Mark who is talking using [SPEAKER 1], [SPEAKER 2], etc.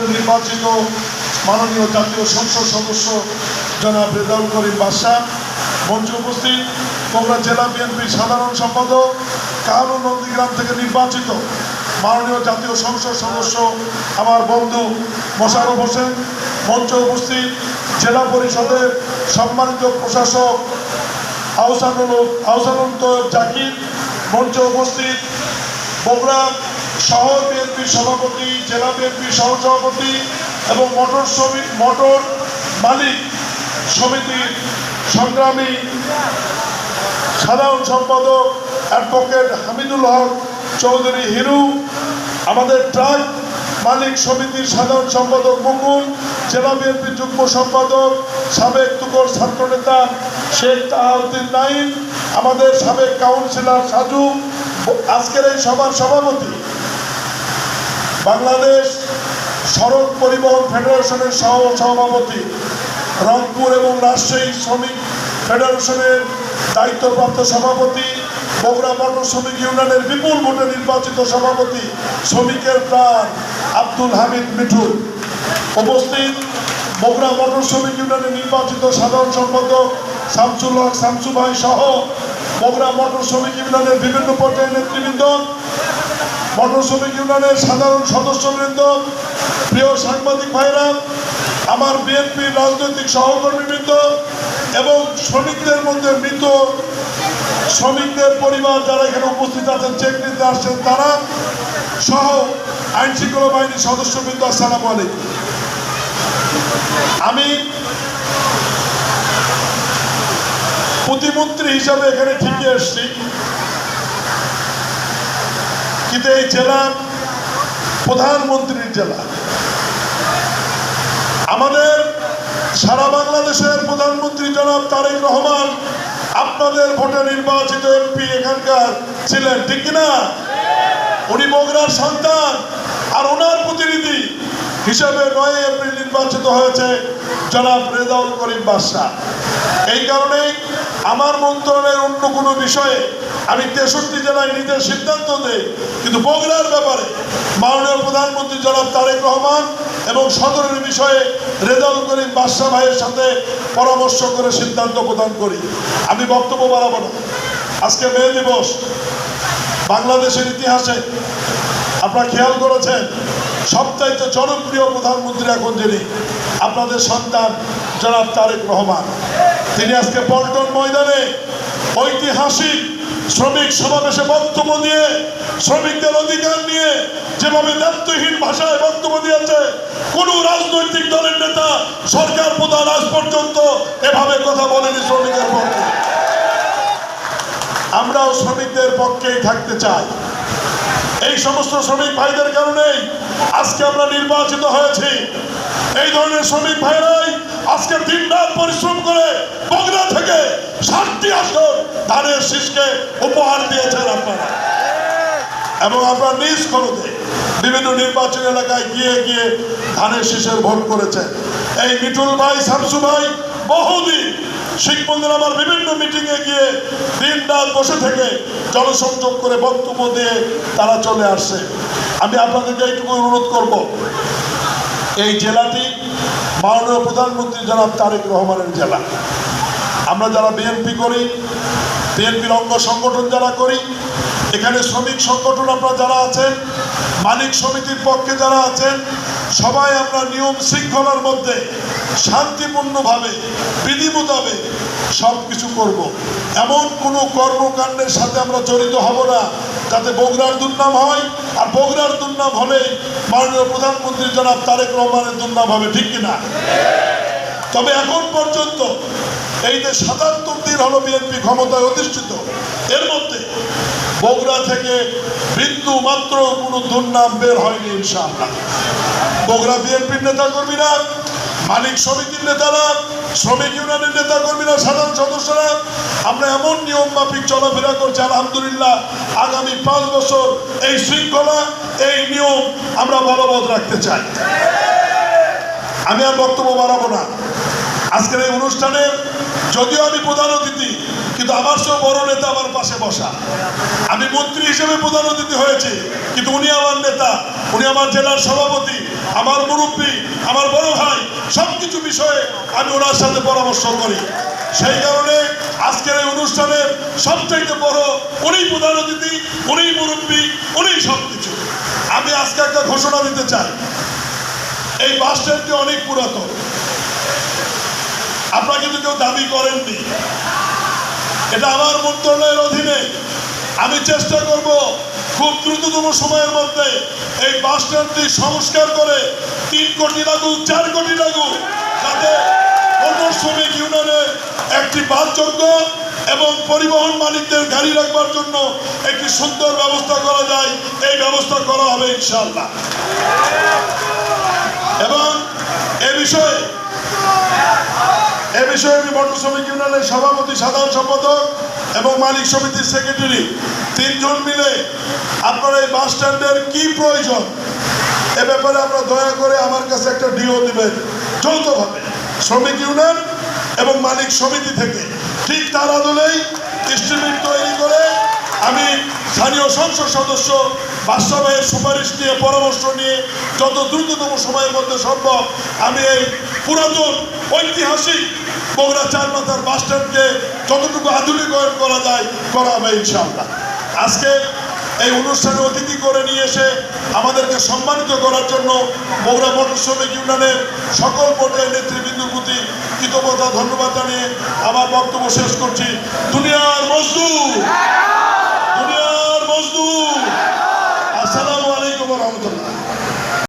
[SPEAKER 1] আমাদের নির্বাচিত মাননীয় জাতীয় সংসদ সদস্য জনাব রেজাউল করিম বাদশা, মঞ্চে উপস্থিত বগুড়া জেলা বিএনপির সাধারণ সম্পাদক কালু নন্দীগ্রাম থেকে নির্বাচিত মাননীয় জাতীয় সংসদ সদস্য আমার বন্ধু মোশাররফ হোসেন, মঞ্চে উপস্থিত জেলা পরিষদের সম্মানিত প্রশাসক আহসানুল জাকির, মঞ্চে উপস্থিত বগুড়া শহর বিএনপির সভাপতি, জেলা বিএনপির সহসভাপতি এবং মোটর মালিক সমিতির সংগ্রামী সাধারণ সম্পাদক অ্যাডভোকেট হামিদুল হক চৌধুরী হিরু, আমাদের ট্রাক মালিক সমিতির সাধারণ সম্পাদক মুকুল, জেলা বিএনপির যুগ্ম সম্পাদক সাবেক তুকর ছাত্রনেতা শেখ তাহাউদ্দিন নাইম, আমাদের সাবেক কাউন্সিলর সাজু, আজকের এই সভার সভাপতি বাংলাদেশ সড়ক পরিবহন ফেডারেশনের সভাপতি, রংপুর এবং রাজশাহী শ্রমিক ফেডারেশনের দায়িত্বপ্রাপ্ত সভাপতি, বগুড়া মোটর শ্রমিক ইউনিয়নের বিপুল ভোটে নির্বাচিত সভাপতি শ্রমিকের প্রাণ আব্দুল হামিদ মিঠুন, উপস্থিত বগুড়া মোটর শ্রমিক ইউনিয়নের নির্বাচিত সাধারণ সম্পাদক শামসুল হক শামসু ভাই সহ বগুড়া মোটর শ্রমিক ইউনিয়নের বিভিন্ন পর্যায়ের নেতৃবৃন্দ, মোটর শ্রমিক ইউনিয়নের সাধারণ সদস্যবৃন্দ, প্রিয় সাংবাদিক ভাইরা, আমার বিএনপির রাজনৈতিক সহকর্মীবৃন্দ এবং শ্রমিকদের মধ্যে মৃত শ্রমিকদের পরিবার যারা এখানে উপস্থিত আছেন, চেক নিতে আসছেন তারা সহ আইন শৃঙ্খলা বাহিনীর সদস্যবৃন্দ, আসসালামু আলাইকুম। আমি প্রতিমন্ত্রী হিসাবে এখানে ঠিকই এসছি, কিন্তু এই জেলা প্রধানমন্ত্রীর জেলা। আমাদের সারা বাংলাদেশের প্রধানমন্ত্রী জনাব তারেক রহমান আপনাদের ভোটে নির্বাচিত এমপি এখানকার ছিলেন, ঠিক কিনা? উনি বগুড়ার সন্তান, আর ওনার প্রতিনিধি হিসেবে 9 এপ্রিল নির্বাচিত হয়েছে জনাব রেজাউল করিম বাদশা। এই কারণেই আমার মন্ত্রণালয়ের অন্য কোনো বিষয়ে আমি 63 জেলায় নিজের সিদ্ধান্ত দেই, কিন্তু বগুড়ার ব্যাপারে মাননীয় প্রধানমন্ত্রী জনাব তারেক রহমান এবং সদরের বিষয়ে রেজাউল করিম বাদশা ভাইয়ের সাথে পরামর্শ করে সিদ্ধান্ত প্রদান করি। আমি বক্তব্য বাড়াবো না। আজকে মে দিবস, বাংলাদেশের ইতিহাসে আপনারা খেয়াল করেছেন সবচাইতে জনপ্রিয় প্রধানমন্ত্রী এখন যিনি, আপনাদের সন্তান জনাব তারেক রহমান। তিনি আজকে পল্টন ময়দানে ঐতিহাসিক শ্রমিক সমাবেশে বক্তব্য দিয়ে শ্রমিকদের অধিকার নিয়ে যেভাবে দায়িত্বহীন ভাষায় বক্তব্য দিয়েছে, কোন রাজনৈতিক দলের নেতা সরকার প্রধান আজ পর্যন্ত এভাবে কথা বলেনি শ্রমিকের পক্ষে। আমরাও শ্রমিকদের পক্ষেই থাকতে চাই। এই সমস্ত শ্রমিক ভাইদের কারণেই আজকে আমরা নির্বাচিত হয়েছি। এই ধরনের শ্রমিক ভাইরাই আজকে দিন রাত পরিশ্রম করে বগুড়া থেকে 7টি আসন ধানের শীষকে উপহার দিয়েছেন আপনারা, এবং আপনারা নিজ খরচে বিভিন্ন নির্বাচন এলাকায় গিয়ে গিয়ে ধানের শীষের ভোট করেছেন। এই মিঠুল ভাই, শামসু ভাই বহুদিন শিখবন্ধুরা আমার বিভিন্ন মিটিংয়ে গিয়ে দিন রাত বসে থেকে জনসংযোগ করে বক্তব্য দিয়ে তারা চলে আসছে। আমি আপনাদেরকে এইটুকু অনুরোধ করব, এই জেলাটি মাননীয় প্রধানমন্ত্রী জনাব তারেক রহমানের জেলা। আমরা যারা বিএনপি করি, বিএনপির অঙ্গ সংগঠন যারা করি, এখানে শ্রমিক সংগঠন আপনারা যারা আছেন, মালিক সমিতির পক্ষে যারা আছেন, সবাই আমরা নিয়ম শৃঙ্খলার মধ্যে শান্তিপূর্ণভাবে বিধি মোতাবেক সব কিছু করব। এমন কোনো কর্মকাণ্ডের সাথে আমরা জড়িত হব না যাতে বগুড়ার দুর্নাম হয়, আর বগুড়ার দুর্নাম হলে মাননীয় প্রধানমন্ত্রী জনাব তারেক রহমানের দুর্নাম হবে, ঠিক কিনা? তবে এখন পর্যন্ত এই যে 77 দিন হলো বিএনপি ক্ষমতায় অধিষ্ঠিত, এর মধ্যে বগুড়া থেকে বিন্দু মাত্র কোনো দুর্নাম বের হয়নি ইনশাআল্লাহ। বগুড়া বিএনপির নেতা কর্মীরা, মালিক সমিতির নেতারা, শ্রমিক ইউনিয়নের নেতা কর্মীরা, সাধারণ সদস্যরা আমরা এমন নিয়ম মাফিক চলাফেরা করছি, আলহামদুলিল্লাহ। আগামী 5 বছর এই শৃঙ্খলা, এই নিয়ম আমরা বলবৎ রাখতে চাই। আমি আর বক্তব্য বাড়াবো না। আজকের এই অনুষ্ঠানের যদিও আমি প্রধান অতিথি, কিন্তু আমার সব বড় নেতা আমার পাশে বসা। আমি মন্ত্রী হিসেবে প্রধান অতিথি হয়েছি, কিন্তু উনি আমার নেতা, উনি আমার জেলার সভাপতি, আমার মুরব্বী, আমার বড় ভাই, সবকিছু বিষয়ে আমি ওনার সাথে পরামর্শ করি। সেই কারণে আজকের এই অনুষ্ঠানের সবচাইতে বড় উনি প্রধান অতিথি, উনি মুরব্বী, উনি সবকিছু। আমি আজকে একটা ঘোষণা দিতে চাই, এই বাস স্ট্যান্ডটি অনেক পুরাতন, আপনারা কিন্তু কেউ দাবি করেননি। এটা আমার মন্ত্রণালয়ের অধীনে। আমি চেষ্টা করব খুব দ্রুততম সময়ের মধ্যে এই বাস স্ট্যান্ডটি সংস্কার করে 3 কোটি লাগুক, 4 কোটি লাগুক, যাতে মোটর শ্রমিক ইউনিয়নের একটি বাসযোগ্য এবং পরিবহন মালিকদের গাড়ি রাখবার জন্য একটি সুন্দর ব্যবস্থা করা যায়। এই ব্যবস্থা করা হবে ইনশাআল্লাহ। এবং এ বিষয়ে আমি মোটর শ্রমিক ইউনিয়নের সভাপতি, সাধারণ সম্পাদক এবং মালিক সমিতির সেক্রেটারি 3 জন মিলে আপনারা এই বাস স্ট্যান্ডের কি প্রয়োজন এ ব্যাপারে আপনারা দয়া করে আমার কাছে একটা ডিও দিবেন যৌথভাবে, শ্রমিক ইউনিয়ন এবং মালিক সমিতি থেকে। ঠিক তার আদলেই এস্টিমেট তৈরি করে আমি স্থানীয় সংসদ সদস্য বাদশা ভাইয়ের সুপারিশ নিয়ে, পরামর্শ নিয়ে যত দ্রুততম সময়ের মধ্যে সম্ভব আমি এই পুরাতন ঐতিহাসিক বগুড়া 4 মাথার বাস স্ট্যান্ডকে যতটুকু আধুনিকায়ন করা যায় করা হবে ইনশাআল্লাহ। আজকে এই অনুষ্ঠানে অতিথি করে নিয়ে এসে আমাদেরকে সম্মানিত করার জন্য বগুড়া মোটর শ্রমিক ইউনিয়নের সকল পর্যায়ের নেতৃবৃন্দর প্রতি কৃতজ্ঞতা, ধন্যবাদ জানিয়ে আমার বক্তব্য শেষ করছি। দুনিয়ার মজদুর।